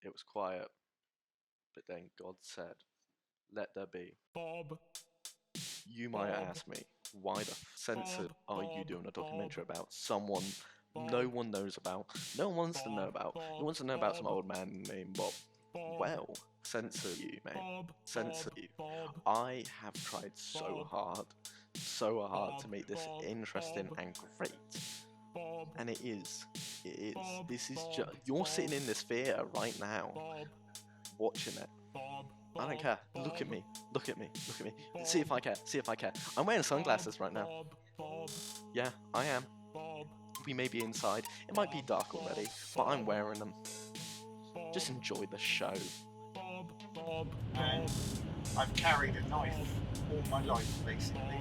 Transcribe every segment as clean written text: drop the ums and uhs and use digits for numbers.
It was quiet, but then God said, "Let there be." Bob, You might ask me, why the censored are you doing a documentary about someone no one knows about, no one wants to know about? Who wants to know about some old man named Bob? Well, censor you, mate. Censor you. I have tried so hard to make this interesting and great. And it is. It is. This is just. You're sitting in this theatre right now, watching it. I don't care. Look at me. Look at me. Look at me. See if I care. See if I care. I'm wearing sunglasses right now. Yeah, I am. We may be inside. It might be dark already, but I'm wearing them. Just enjoy the show. And I've carried a knife all my life, basically.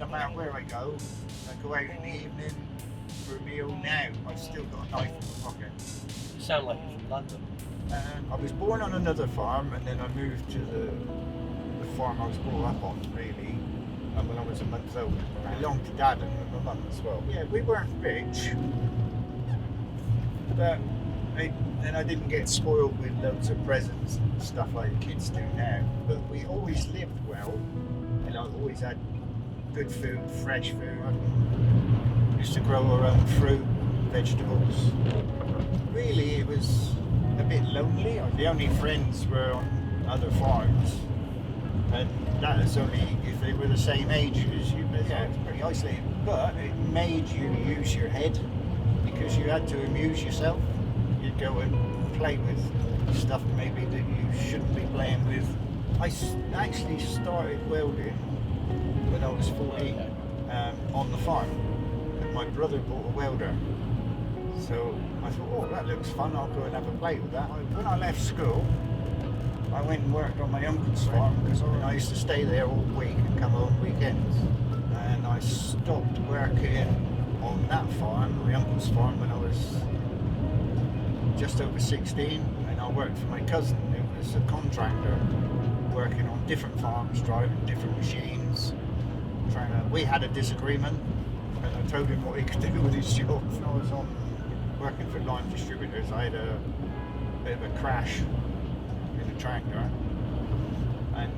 No matter where I go out in the evening for a meal. Now I've still got a knife in my pocket. You sound like you're from London. I was born on another farm, and then I moved to the farm I was brought up on, really, when I was a month old. I belonged to Dad and my mum as well. Yeah, we weren't rich, but I didn't get spoiled with loads of presents and stuff like kids do now. But we always lived well, and I always had good food, fresh food. I used to grow our own fruit, vegetables. Really, it was a bit lonely. The only friends were on other farms, and that is only if they were the same age as you. Yeah, it's pretty isolated, but it made you use your head because you had to amuse yourself. You'd go and play with stuff maybe that you shouldn't be playing with. I actually started welding when I was 14 on the farm, and my brother bought a welder. So I thought, oh, that looks fun, I'll go and have a play with that. When I left school, I went and worked on my uncle's farm because I used to stay there all week and come home weekends. And I stopped working on that farm, my uncle's farm, when I was just over 16, and I worked for my cousin who was a contractor working on different farms, driving different machines. We had a disagreement, and I told him what he could do with his job. When I was working for Lime Distributors, I had a bit of a crash in a tractor and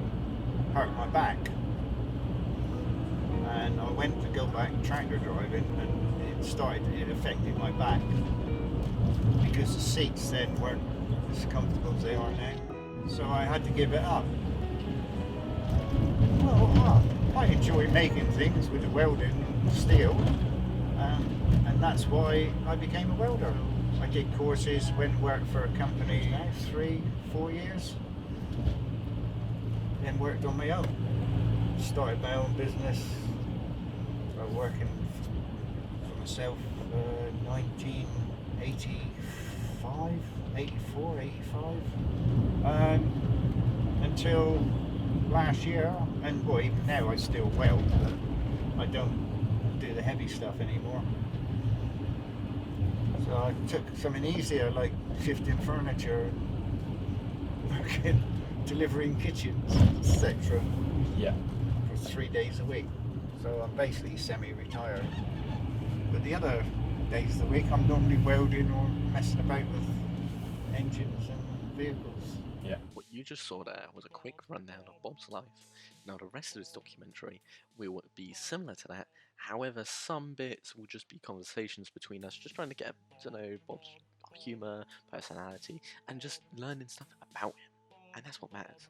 hurt my back. And I went to go back tractor driving, and it affected my back because the seats then weren't as comfortable as they are now. So I had to give it up. Well, I enjoy making things with the welding and steel, and that's why I became a welder. I did courses, went and worked for a company now 3-4 years, then worked on my own. Started my own business. I was working for myself 1985, 84, 85, until last year, and well, even now I still weld, but I don't do the heavy stuff anymore. So I took something easier like shifting furniture, working, delivering kitchens, etc. Yeah. For 3 days a week. So I'm basically semi-retired. But the other days of the week I'm normally welding or messing about with engines and vehicles. Yeah. What you just saw there was a quick rundown of Bob's life. Now the rest of this documentary will be similar to that, however some bits will just be conversations between us, just trying to get to know Bob's humour, personality, and just learning stuff about him. And that's what matters.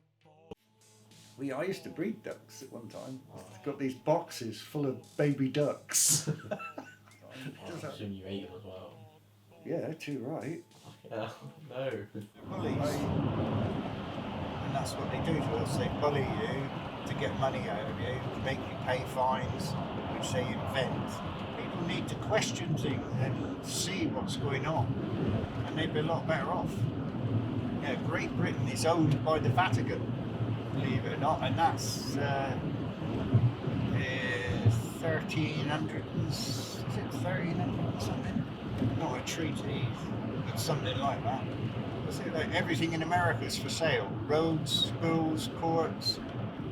I used to breed ducks at one time. Got these boxes full of baby ducks. I assume you ate them as well. Yeah, too right. Yeah. No. Bullies. And that's what they do to us. They bully you to get money out of you, to make you pay fines, which they invent. People need to question things and see what's going on, and they'd be a lot better off. Yeah, Great Britain is owned by the Vatican, believe it or not, and that's 1300 is it 1300 something? Not a treaty, but something like that. Like everything in America is for sale. Roads, schools, courts,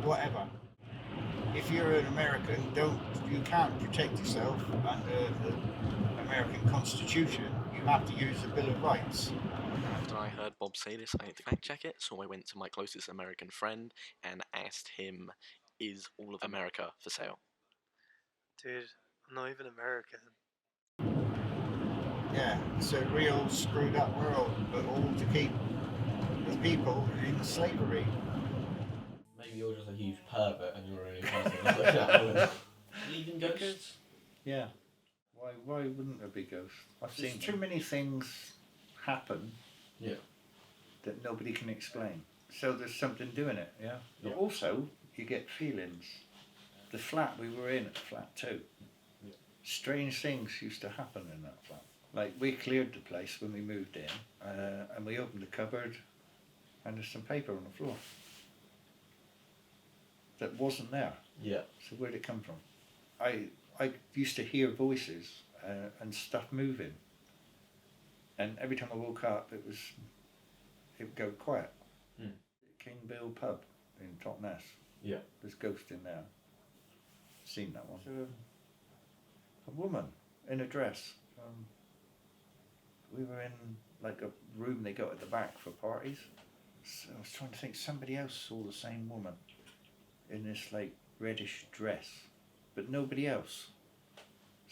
whatever. If you're an American, you can't protect yourself under the American Constitution. You have to use the Bill of Rights. After I heard Bob say this, I had to fact check it, so I went to my closest American friend and asked him, is all of America for sale? Dude, I'm not even American. Yeah, it's a real screwed up world, but all to keep the people in slavery. Maybe you're just a huge pervert and you're only person to look at women. Believe in ghosts? Yeah. Why wouldn't there be ghosts? I've There's seen too many things happen Yeah. that nobody can explain. So there's something doing it, yeah? But Yeah. also, you get feelings. The flat we were in, at flat 2, Yeah. strange things used to happen in that flat. Like, we cleared the place when we moved in, and we opened the cupboard, and there's some paper on the floor that wasn't there. Yeah. So where'd it come from? I used to hear voices and stuff moving, and every time I woke up, it would go quiet. Mm. King Bill pub in Totnes. Yeah. There's ghost in there. Seen that one. A woman in a dress. We were in like a room they got at the back for parties. So I was trying to think, somebody else saw the same woman in this like reddish dress, but nobody else.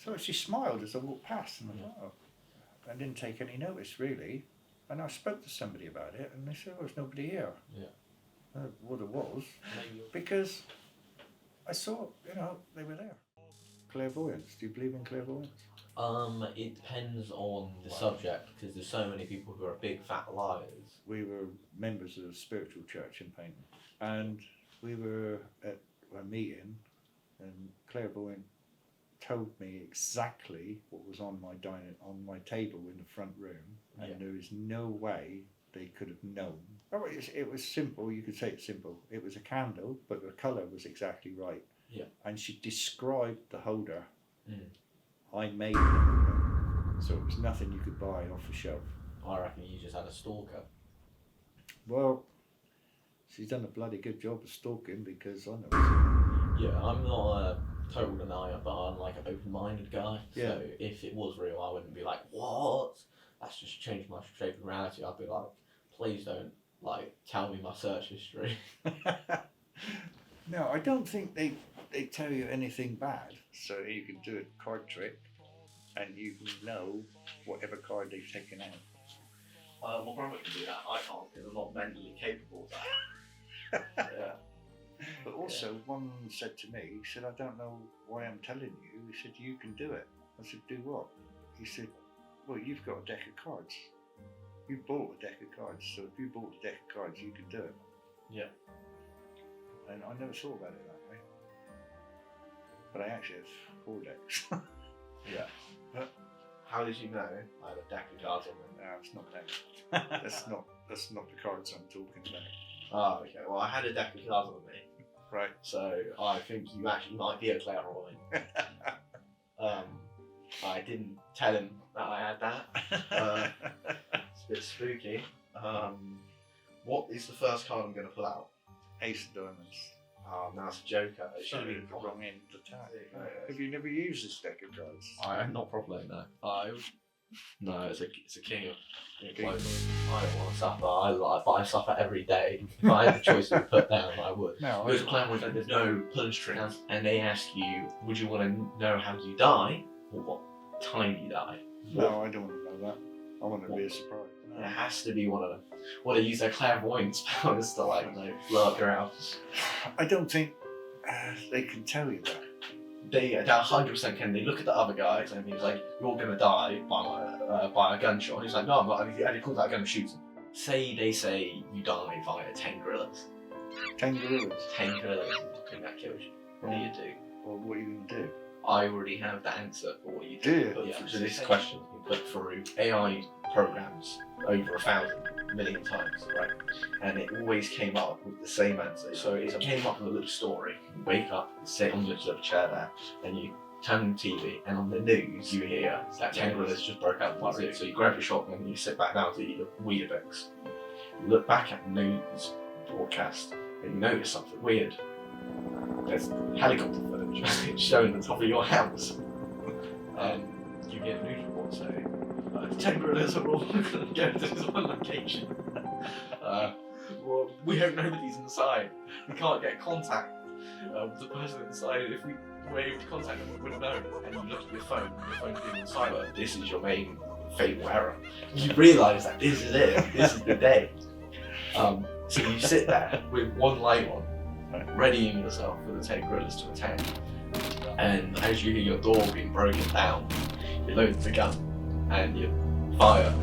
So she smiled as I walked past, and I thought, oh, I didn't take any notice really. And I spoke to somebody about it, and they said, "Oh, there's nobody here." Yeah. Well, there was, Maybe you're... because I saw, they were there. Clairvoyance. Do you believe in clairvoyance? It depends on the subject, because there's so many people who are big fat liars. We were members of a spiritual church in Payton, and we were at a meeting, and clairvoyant told me exactly what was on my table in the front room, and Yeah. there is no way they could have known. Oh, it was simple. You could say it's simple. It was a candle, but the colour was exactly right. Yeah. And she described the holder. Mm. I made the holder, so it was nothing you could buy off a shelf. I reckon you just had a stalker. Well, she's done a bloody good job of stalking, because I know. Yeah, I'm not a total denier, but I'm like an open-minded guy. Yeah. So if it was real, I wouldn't be like, what? That's just changed my shape of reality. I'd be like, please don't tell me my search history. No, I don't think they tell you anything bad. So you can do a card trick, and you can know whatever card they've taken out. Well, Bromwich can do that. I can't because I'm not mentally capable of that. Yeah. But also, one said to me, he said, "I don't know why I'm telling you." He said, "You can do it." I said, "Do what?" He said, "Well, you've got a deck of cards. You bought a deck of cards, so if you bought a deck of cards, you can do it." Yeah. And I never thought about it that way. But I actually have 4 decks. Yeah. How did you know I had a deck of cards on them? No, it's not that. That's not the cards I'm talking about. Oh, okay. Well, I had a deck of cards on me, Right. so I think you actually might be a clairvoyant. I didn't tell him that I had that. It's a bit spooky. What is the first card I'm going to pull out? Ace of Diamonds. Oh, now it's a joker. It should have Sorry, been the wrong end of the tag. Yeah. Have you never used this deck of cards? Not properly, no. No, it's a king of King. I don't want to suffer. But I suffer every day. If I had the choice to put down, I would. No, There's a plan where there's no pulling strings, and they ask you, would you want to know how you die, or what time you die? no, I don't want to know that. I want it to be a surprise. It has to be one of them. Want to use their clairvoyance powers to blow up your house. I don't think they can tell you that. They 100% can. They look at the other guys and he's like, "You're gonna die by a gunshot." And he's like, "No, I'm not." And he pulls out a gun and shoots him. They say you die via 10 gorillas. 10 gorillas. 10 gorillas. I think that kills you. What do you do? Well, what are you going to do? I already have the answer for what you Do you? But yeah, so this question you put through AI programs over 1,000 million times, right? And it always came up with the same answer. So it came up with a little story. You wake up, sit on the little chair there, and you turn on the TV, and on the news you hear that 10 gorillas just broke out the zoo. So you grab your shotgun and you sit back down to eat your Weetabix. You look back at the news broadcast and you notice something weird. There's helicopter footage showing the top of your house. You get a news report saying 10 gorillas are all going to go to this one location. we hope nobody's inside. We can't get contact with the person inside. If we were able to contact them, we wouldn't know. And you look at your phone's being on silent. This is your main fatal error. You realise that this is it. This is the day. So you sit there with one light on, readying yourself for the 10 gorillas to attack. And as you hear your door being broken down, you load the gun and you fire.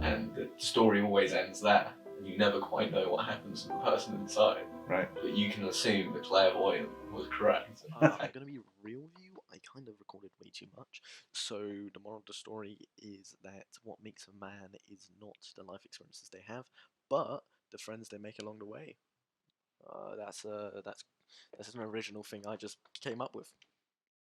And the story always ends there. You never quite know what happens to the person inside. Right. But you can assume the clairvoyant was correct. I'm gonna be real with you. I kind of recorded way too much. So the moral of the story is that what makes a man is not the life experiences they have, but the friends they make along the way. That's an original thing I just came up with.